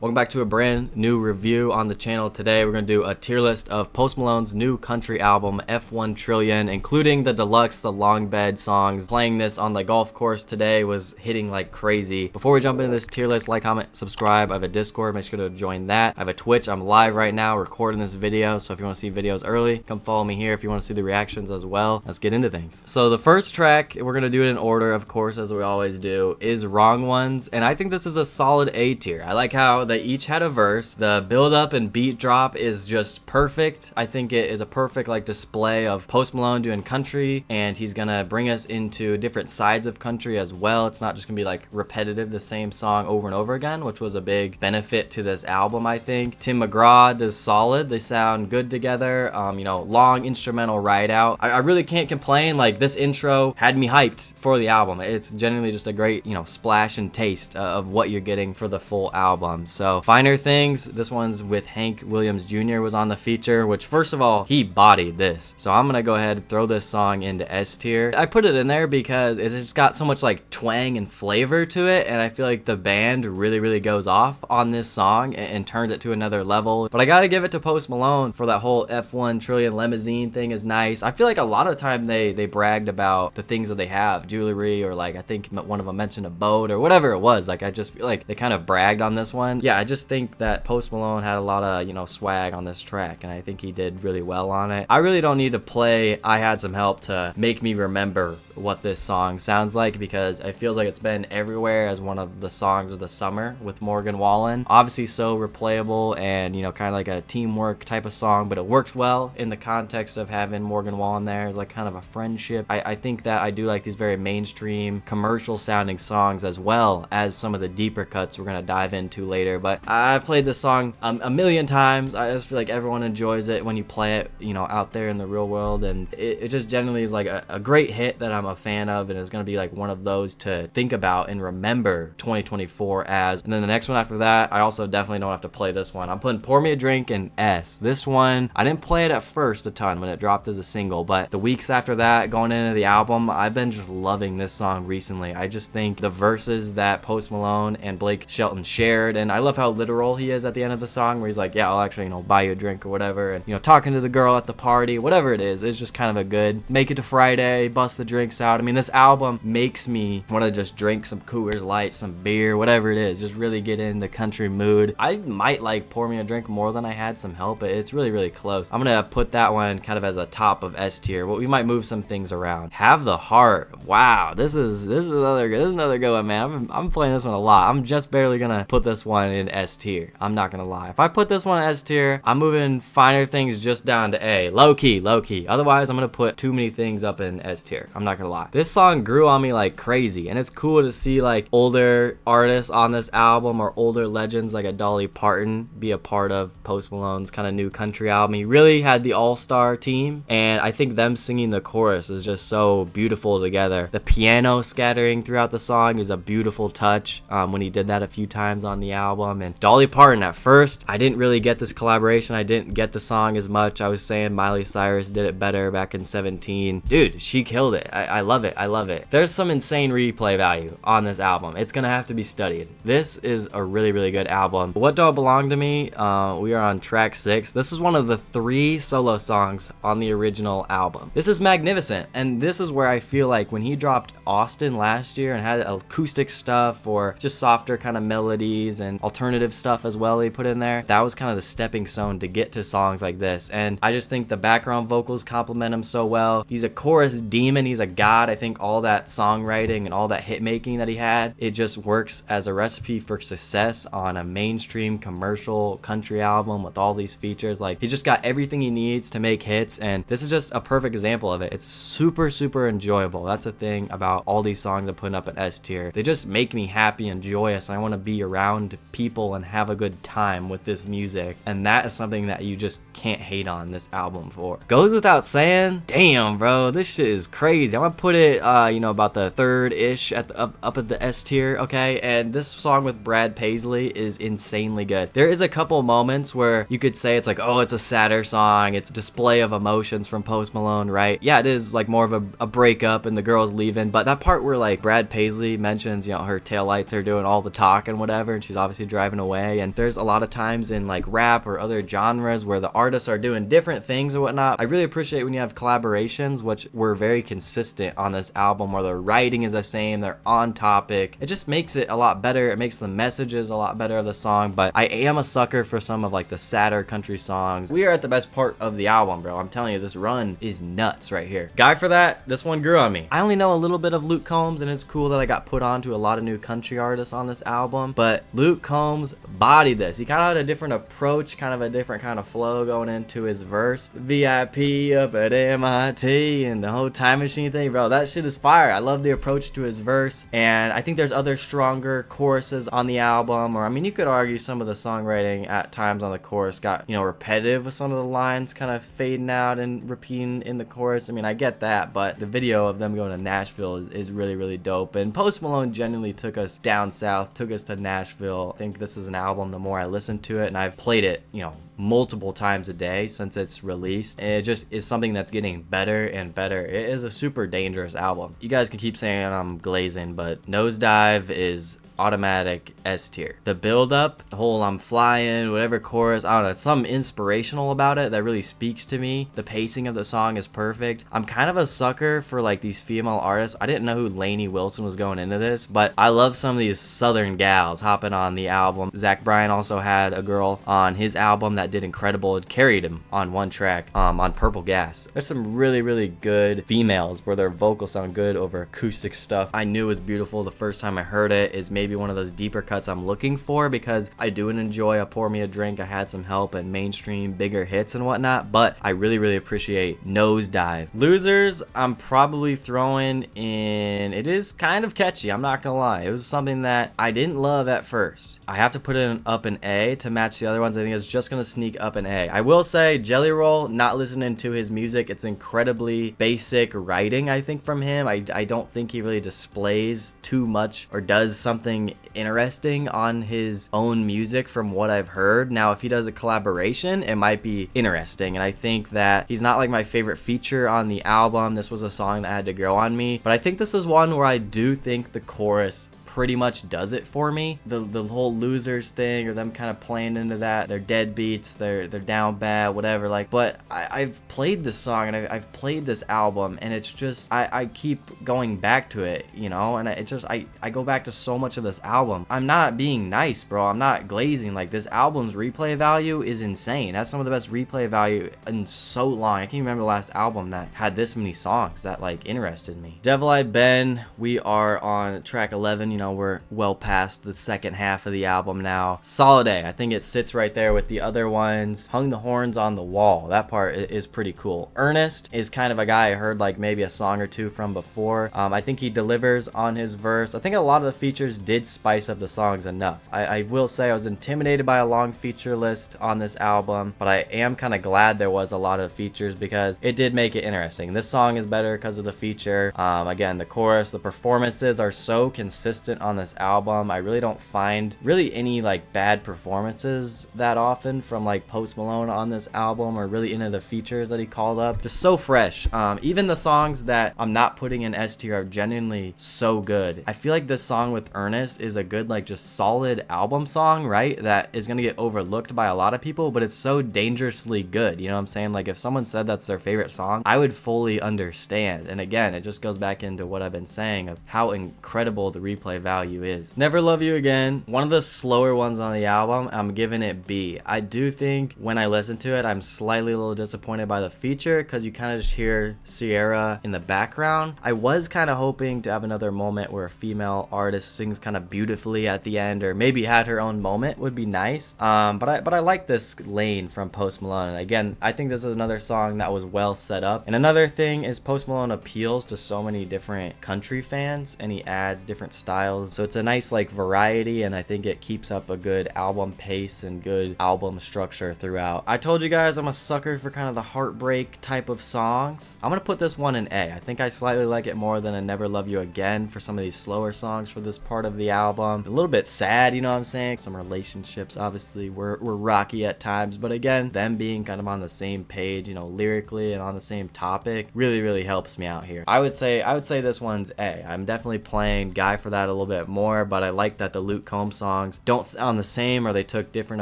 Welcome back to a brand new review on the channel. Today we're going to do a tier list of Post Malone's new country album, F-1 Trillion, including the deluxe, the long bed songs. Playing this on the golf course today was hitting like crazy. Before we jump into this tier list, like, comment, subscribe. I have a Discord, make sure to join that. I have a Twitch, I'm live right now recording this video, so if you want to see videos early, come follow me here if you want to see the reactions as well. Let's get into things. So the first track, we're going to do it in order, of course, as we always do, is Wrong Ones, and I think this is a solid A tier. I like how they each had a verse. The build up and beat drop is just perfect. I think it is a perfect like display of Post Malone doing country, and he's gonna bring us into different sides of country as well. It's not just gonna be like repetitive, the same song over and over again, which was a big benefit to this album. I think Tim McGraw does solid. They sound good together. You know, long instrumental ride out. I really can't complain. Like, this intro had me hyped for the album. It's genuinely just a great, you know, splash and taste of what you're getting for the full album. So Finer Things, this one's with Hank Williams Jr. was on the feature, which first of all, he bodied this. So I'm gonna go ahead and throw this song into S tier. I put it in there because it's just got so much like twang and flavor to it, and I feel like the band really goes off on this song and turns it to another level. But I gotta give it to Post Malone for that whole F-1 Trillion limousine thing is nice. I feel like a lot of the time they bragged about the things that they have, jewelry, or like I think one of them mentioned a boat or whatever it was. Like, I just feel like they kind of bragged on this one. Yeah, I just think that Post Malone had a lot of, you know, swag on this track, and I think he did really well on it. I really don't need to play I Had Some Help to make me remember what this song sounds like, because it feels like it's been everywhere as one of the songs of the summer with Morgan Wallen. Obviously so replayable and, you know, kind of like a teamwork type of song, but it worked well in the context of having Morgan Wallen there as like kind of a friendship. I think that I do like these very mainstream commercial sounding songs as well as some of the deeper cuts we're gonna dive into later. But I've played this song a million times. I just feel like everyone enjoys it when you play it, you know, out there in the real world, and it just generally is like a great hit that I'm a fan of, and it's gonna be like one of those to think about and remember 2024 as. And then the next one after that, I also definitely don't have to play this one. I'm putting Pour Me a Drink in S. This one, I didn't play it at first a ton when it dropped as a single, but the weeks after that, going into the album, I've been just loving this song recently. I just think the verses that Post Malone and Blake Shelton shared, and I love how literal he is at the end of the song, where he's like, yeah, I'll actually, you know, buy you a drink or whatever, and, you know, talking to the girl at the party, whatever it is, it's just kind of a good make it to Friday, bust the drinks out. I mean, this album makes me want to just drink some Coors Light, some beer, whatever it is, just really get in the country mood. I might like Pour Me a Drink more than I Had Some Help, but it's really close. I'm gonna put that one kind of as a top of S tier. Well, we might move some things around. Have the Heart. Wow, this is another good one, man. I'm playing this one a lot. I'm just barely gonna put this one in S tier. I'm not gonna lie. If I put this one in S tier, I'm moving Finer Things just down to A. Low key. Otherwise, I'm gonna put Too Many Things up in S tier. I'm not gonna lie. This song grew on me like crazy, and it's cool to see like older artists on this album or older legends like a Dolly Parton be a part of Post Malone's kind of new country album. He really had the all-star team, and I think them singing the chorus is just so beautiful together. The piano scattering throughout the song is a beautiful touch when he did that a few times on the album. And Dolly Parton, at first, I didn't really get this collaboration. I didn't get the song as much. I was saying Miley Cyrus did it better back in 17. Dude, she killed it. I love it. I love it. There's some insane replay value on this album. It's gonna have to be studied. This is a really good album. What Don't Belong to Me, we are on track 6. This is one of the 3 solo songs on the original album. This is magnificent, and this is where I feel like when he dropped Austin last year and had acoustic stuff or just softer kind of melodies and alternative stuff as well he put in there, that was kind of the stepping stone to get to songs like this. And I just think the background vocals complement him so well. He's a chorus demon. He's a god. I think all that songwriting and all that hit making that he had, it just works as a recipe for success on a mainstream commercial country album with all these features. Like, he just got everything he needs to make hits, and this is just a perfect example of it. It's super enjoyable. That's the thing about all these songs I'm putting up at S tier. They just make me happy and joyous. I want to be around people and have a good time with this music, and that is something that you just can't hate on this album for. Goes without saying, damn bro, this shit is crazy. I'm gonna put it you know, about the third-ish at the up at the S tier, okay? And this song with Brad Paisley is insanely good. There is a couple moments where you could say it's like, oh, it's a sadder song, it's a display of emotions from Post Malone, right? Yeah, it is like more of a breakup and the girl's leaving, but that part where like Brad Paisley mentions, you know, her taillights are doing all the talk and whatever, and she's obviously driving away. And there's a lot of times in like rap or other genres where the artists are doing different things or whatnot. I really appreciate when you have collaborations, which were very consistent on this album, where the writing is the same, they're on topic. It just makes it a lot better. It makes the messages a lot better of the song. But I am a sucker for some of like the sadder country songs. We are at the best part of the album, bro. I'm telling you, this run is nuts right here. Guy for that, this one grew on me. I only know a little bit of Luke Combs, and it's cool that I got put on to a lot of new country artists on this album, but Luke Combs bodied this. He kind of had a different approach, kind of a different kind of flow going into his verse. VIP up at MIT and the whole time machine thing, bro, that shit is fire. I love the approach to his verse, and I think there's other stronger choruses on the album, or I mean, you could argue some of the songwriting at times on the chorus got, you know, repetitive with some of the lines kind of fading out and repeating in the chorus. I mean, I get that, but the video of them going to Nashville is really, really dope. And Post Malone genuinely took us down south, took us to Nashville. I think this is an album, the more I listen to it, and I've played it, you know, multiple times a day since it's released, and it just is something that's getting better and better. It is a super dangerous album. You guys can keep saying I'm glazing, but Nosedive is automatic S tier. The build up, the whole I'm flying, whatever chorus, I don't know, it's something inspirational about it that really speaks to me. The pacing of the song is perfect. I'm kind of a sucker for like these female artists. I didn't know who Lainey Wilson was going into this, but I love some of these southern gals hopping on the album. Zach Bryan also had a girl on his album that did incredible. It carried him on one track on Purple Gas. There's some really, really good females where their vocals sound good over acoustic stuff. I knew it was beautiful the first time I heard it. Is maybe one of those deeper cuts I'm looking for, because I do enjoy a Pour Me a Drink, I Had Some Help, and mainstream bigger hits and whatnot, but I really, really appreciate Nosedive. Losers, I'm probably throwing in, it is kind of catchy, I'm not gonna lie. It was something that I didn't love at first. I have to put it up an A to match the other ones. I think it's just gonna sneak up an A. I will say Jelly Roll, not listening to his music, it's incredibly basic writing, I think, from him. I don't think he really displays too much or does something interesting on his own music from what I've heard. Now, if he does a collaboration, it might be interesting, and I think that he's not like my favorite feature on the album. This was a song that had to grow on me, but I think this is one where I do think the chorus pretty much does it for me. The whole losers thing, or them kind of playing into that, they're deadbeats, they're down bad, whatever, like, but I've played this song and I've played this album, and it's just I keep going back to it, you know, and it just I go back to so much of this album. I'm not being nice, bro, I'm not glazing. Like, this album's replay value is insane. That's some of the best replay value in so long. I can't remember the last album that had this many songs that like interested me. Devil Eyed Ben, we are on track 11, you know, we're well past the second half of the album now. Solid A. I think it sits right there with the other ones. Hung the Horns on the Wall, that part is pretty cool. Ernest is kind of a guy I heard like maybe a song or two from before. I think he delivers on his verse. I think a lot of the features did spice up the songs enough. I will say I was intimidated by a long feature list on this album, but I am kind of glad there was a lot of features, because it did make it interesting. This song is better because of the feature. Again, the chorus, the performances are so consistent on this album. I really don't find really any like bad performances that often from like Post Malone on this album, or really into the features that he called up. Just so fresh. Even the songs that I'm not putting in S tier are genuinely so good. I feel like this song with Ernest is a good, like, just solid album song, right? That is gonna get overlooked by a lot of people, but it's so dangerously good. You know what I'm saying? Like, if someone said that's their favorite song, I would fully understand. And again, it just goes back into what I've been saying of how incredible the replay value is. Never Love You Again, one of the slower ones on the album. I'm giving it B. I do think when I listen to it, I'm slightly a little disappointed by the feature, because you kind of just hear Sierra in the background. I was kind of hoping to have another moment where a female artist sings kind of beautifully at the end, or maybe had her own moment, would be nice. But I like this lane from Post Malone. And again, I think this is another song that was well set up. And another thing is Post Malone appeals to so many different country fans, and he adds different styles, so it's a nice like variety, and I think it keeps up a good album pace and good album structure throughout. I told you guys I'm a sucker for kind of the heartbreak type of songs. I'm gonna put this one in A. I think I slightly like it more than a Never Love You Again for some of these slower songs for this part of the album. A little bit sad, you know what I'm saying? Some relationships obviously were rocky at times, but again, them being kind of on the same page, you know, lyrically and on the same topic really helps me out here. I would say this one's A. I'm definitely playing Guy for that a little bit more, but I like that the Luke Combs songs don't sound the same, or they took different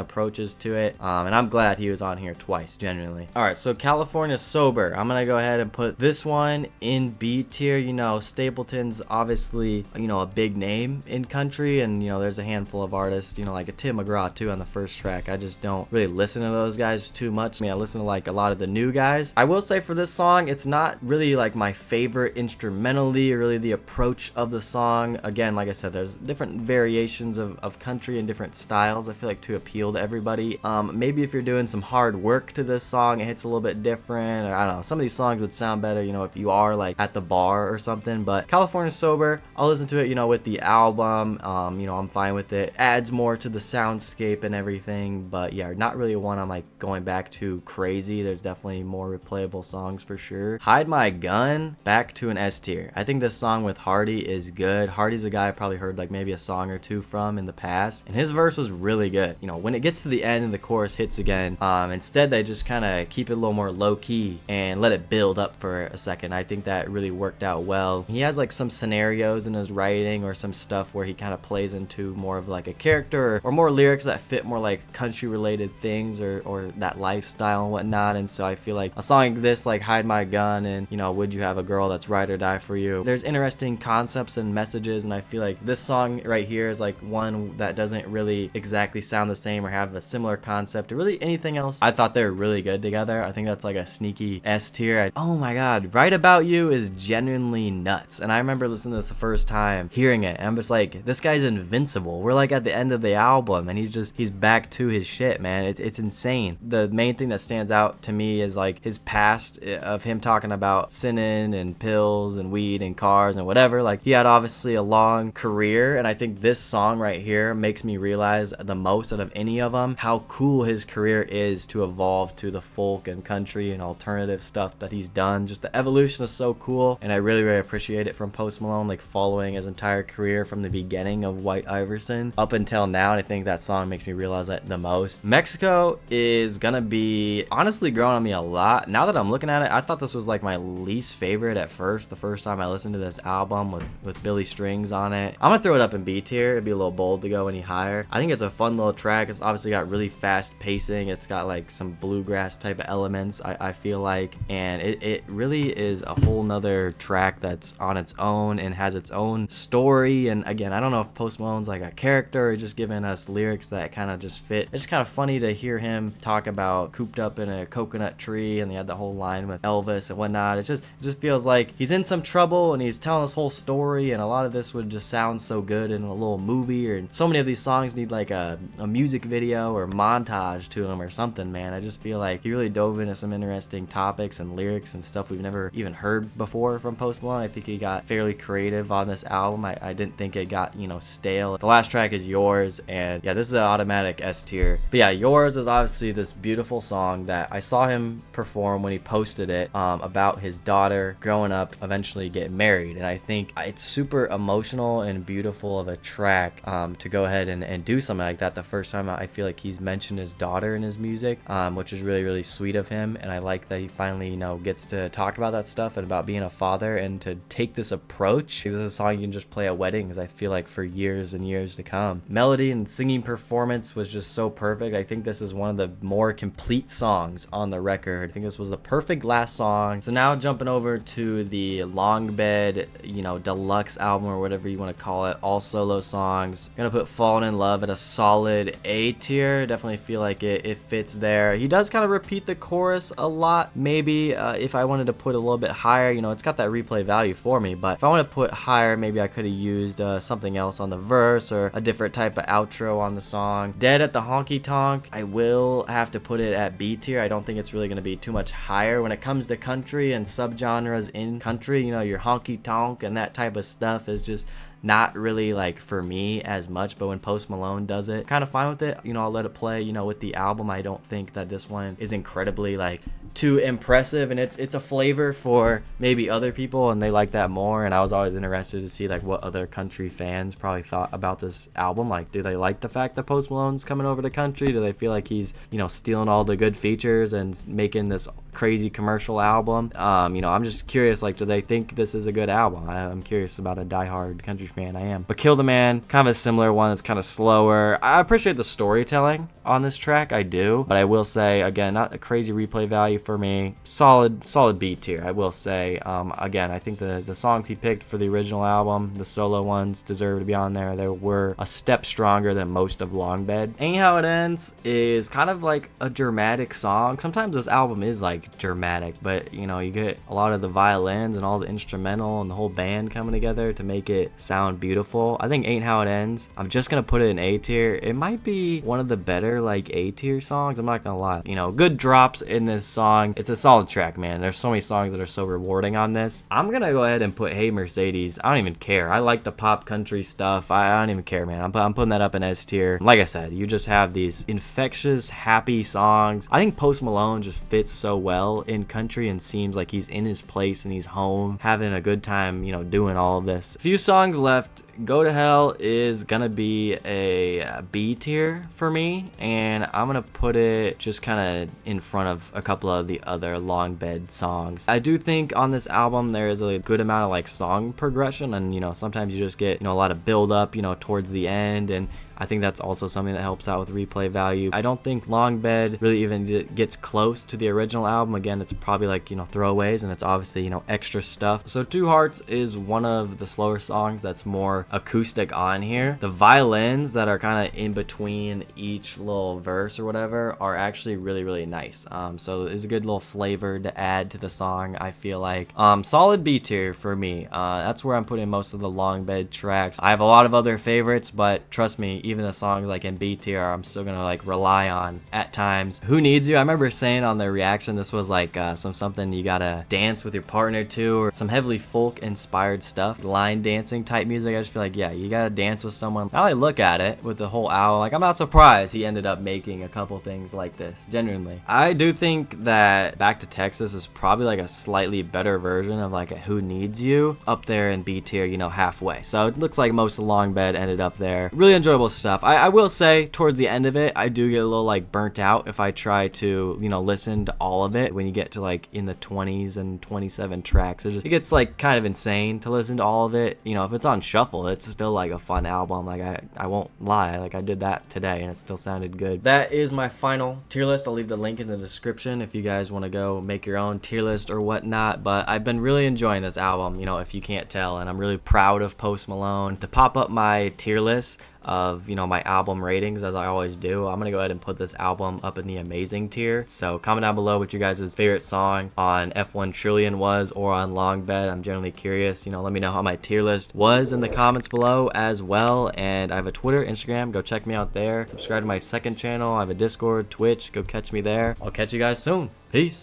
approaches to it. And I'm glad he was on here twice, genuinely. All right, so California Sober, I'm gonna go ahead and put this one in B tier. You know, Stapleton's obviously, you know, a big name in country, and you know, there's a handful of artists, you know, like a Tim McGraw too on the first track. I just don't really listen to those guys too much. I mean, I listen to like a lot of the new guys. I will say for this song, it's not really like my favorite instrumentally, or really the approach of the song. Again, like I said, there's different variations of country and different styles, I feel like, to appeal to everybody. Maybe if you're doing some hard work to this song, it hits a little bit different, or I don't know, some of these songs would sound better, you know, if you are like at the bar or something. But California Sober, I'll listen to it, you know, with the album. You know, I'm fine with it. Adds more to the soundscape and everything, but yeah, not really one I'm like going back to crazy. There's definitely more replayable songs for sure. Hide My Gun, back to an S tier. I think this song with Hardy is good. Hardy's a guy I probably heard like maybe a song or two from in the past, and his verse was really good. You know, when it gets to the end and the chorus hits again, instead they just kind of keep it a little more low key and let it build up for a second. I think that really worked out well. He has like some scenarios in his writing, or some stuff where he kind of plays into more of like a character, or more lyrics that fit more like country related things, or that lifestyle and whatnot. And so I feel like a song like this, like Hide My Gun and, you know, Would You Have a Girl That's Ride or Die For You, there's interesting concepts and messages, and I feel like this song right here is like one that doesn't really exactly sound the same or have a similar concept or really anything else. I thought they were really good together. I think that's like a sneaky S tier. Oh my god, Right About You is genuinely nuts. And I remember listening to this the first time, hearing it, and I'm just like, this guy's invincible. We're like at the end of the album and he's back to his shit, man. It's insane. The main thing that stands out to me is like his past of him talking about sinning and pills and weed and cars and whatever. Like, he had obviously a long career, and I think this song right here makes me realize the most out of any of them how cool his career is to evolve to the folk and country and alternative stuff that he's done. Just the evolution is so cool, and I really, really appreciate it from Post Malone, like following his entire career from the beginning of White Iverson up until now. And I think that song makes me realize that the most. Mexico is gonna be honestly growing on me a lot. Now that I'm looking at it, I thought this was like my least favorite at first, the first time I listened to this album with Billy Strings on it. I'm gonna throw it up in B tier. It'd be a little bold to go any higher. I think it's a fun little track. It's obviously got really fast pacing. It's got like some bluegrass type of elements, I feel like, and it really is a whole nother track that's on its own and has its own story. And again, I don't know if Post Malone's like a character or just giving us lyrics that kind of just fit. It's kind of funny to hear him talk about cooped up in a coconut tree, and they had the whole line with Elvis and whatnot. It just feels like he's in some trouble and he's telling this whole story, and a lot of this would just sound so good in a little movie, or so many of these songs need like a music video or montage to them or something, man. I just feel like he really dove into some interesting topics and lyrics and stuff we've never even heard before from Post Malone. I think he got fairly creative on this album. I didn't think it got, you know, stale. The last track is Yours, and yeah, this is an automatic S tier. But yeah, Yours is obviously this beautiful song that I saw him perform when he posted it about his daughter growing up, eventually getting married. And I think it's super emotional and beautiful of a track to go ahead and do something like that the first time. I feel like he's mentioned his daughter in his music, which is really, really sweet of him. And I like that he finally, you know, gets to talk about that stuff and about being a father, and to take this approach. This is a song you can just play at weddings, I feel like, for years and years to come. Melody and singing performance was just so perfect. I think this is one of the more complete songs on the record. I think this was the perfect last song. So now jumping over to the Long Bed, you know, deluxe album, or whatever you want to call it, all solo songs. Gonna put Fallen in Love at a solid A tier. Definitely feel like it fits there. He does kind of repeat the chorus a lot. Maybe if I wanted to put a little bit higher, you know, it's got that replay value for me, but if I want to put higher, maybe I could have used something else on the verse, or a different type of outro on the song. Dead at the Honky Tonk, I will have to put it at B tier. I don't think it's really going to be too much higher when it comes to country and subgenres in country. You know, your honky tonk and that type of stuff is just not really like for me as much, but when Post Malone does it, kind of fine with it. You know, I'll let it play. You know, with the album, I don't think that this one is incredibly like too impressive, and it's a flavor for maybe other people, and they like that more. And I was always interested to see like what other country fans probably thought about this album. Like, do they like the fact that Post Malone's coming over to country? Do they feel like he's, you know, stealing all the good features and making this crazy commercial album. You know, I'm just curious, like, do they think this is a good album? I'm curious about a diehard country fan. I am. But Kill the Man, kind of a similar one. It's kind of slower. I appreciate the storytelling on this track, I do, but I will say, again, not a crazy replay value for me. Solid B tier, I will say. Again, I think the songs he picked for the original album, the solo ones, deserve to be on there. They were a step stronger than most of Long Bed. Ain't How It Ends is kind of like a dramatic song. Sometimes this album is like dramatic, but you know, you get a lot of the violins and all the instrumental and the whole band coming together to make it sound beautiful. I think Ain't How It Ends, I'm just gonna put it in A tier. It might be one of the better like A tier songs, I'm not gonna lie. You know, good drops in this song. It's a solid track, man. There's so many songs that are so rewarding on this. I'm gonna go ahead and put Hey Mercedes. I don't even care. I like the pop country stuff. I don't even care, man. I'm putting that up in S tier. Like I said, you just have these infectious, happy songs. I think Post Malone just fits so well in country and seems like he's in his place and he's home, having a good time, you know, doing all of this. A few songs left. Go to Hell is gonna be a B tier for me, and I'm gonna put it just kind of in front of a couple of the other Long Bed songs. I do think on this album there is a good amount of like song progression, and you know, sometimes you just get, you know, a lot of build up, you know, towards the end, and I think that's also something that helps out with replay value. I don't think Long Bed really even gets close to the original album. Again, it's probably like, you know, throwaways, and it's obviously, you know, extra stuff. So Two Hearts is one of the slower songs that's more acoustic on here. The violins that are kind of in between each little verse or whatever are actually really, really nice. So it's a good little flavor to add to the song, I feel like. Solid B tier for me. That's where I'm putting most of the Long Bed tracks. I have a lot of other favorites, but trust me, even the songs like in B tier, I'm still gonna like rely on at times. Who Needs You? I remember saying on the reaction this was like something you gotta dance with your partner to, or some heavily folk inspired stuff, line dancing type music. I just feel like, yeah, you gotta dance with someone. Now I look at it with the whole album, like I'm not surprised he ended up making a couple things like this. Genuinely, I do think that Back to Texas is probably like a slightly better version of like a Who Needs You, up there in B tier, you know, halfway. So it looks like most of Long Bed ended up there. Really enjoyable stuff. I will say towards the end of it, I do get a little like burnt out if I try to, you know, listen to all of it. When you get to like in the 20s and 27 tracks, it gets like kind of insane to listen to all of it. You know, if it's on shuffle, it's still like a fun album. Like I won't lie, like I did that today and it still sounded good. That is my final tier list. I'll leave the link in the description if you guys want to go make your own tier list or whatnot. But I've been really enjoying this album, you know, if you can't tell, and I'm really proud of Post Malone. To pop up my tier list of, you know, my album ratings, as I always do, I'm gonna go ahead and put this album up in the amazing tier. So comment down below what you guys' favorite song on F-1 Trillion was, or on Long Bed. I'm generally curious. You know, let me know how my tier list was in the comments below as well. And I have a Twitter, Instagram, go check me out there. Subscribe to my second channel. I have a Discord, Twitch, go catch me there. I'll catch you guys soon. Peace.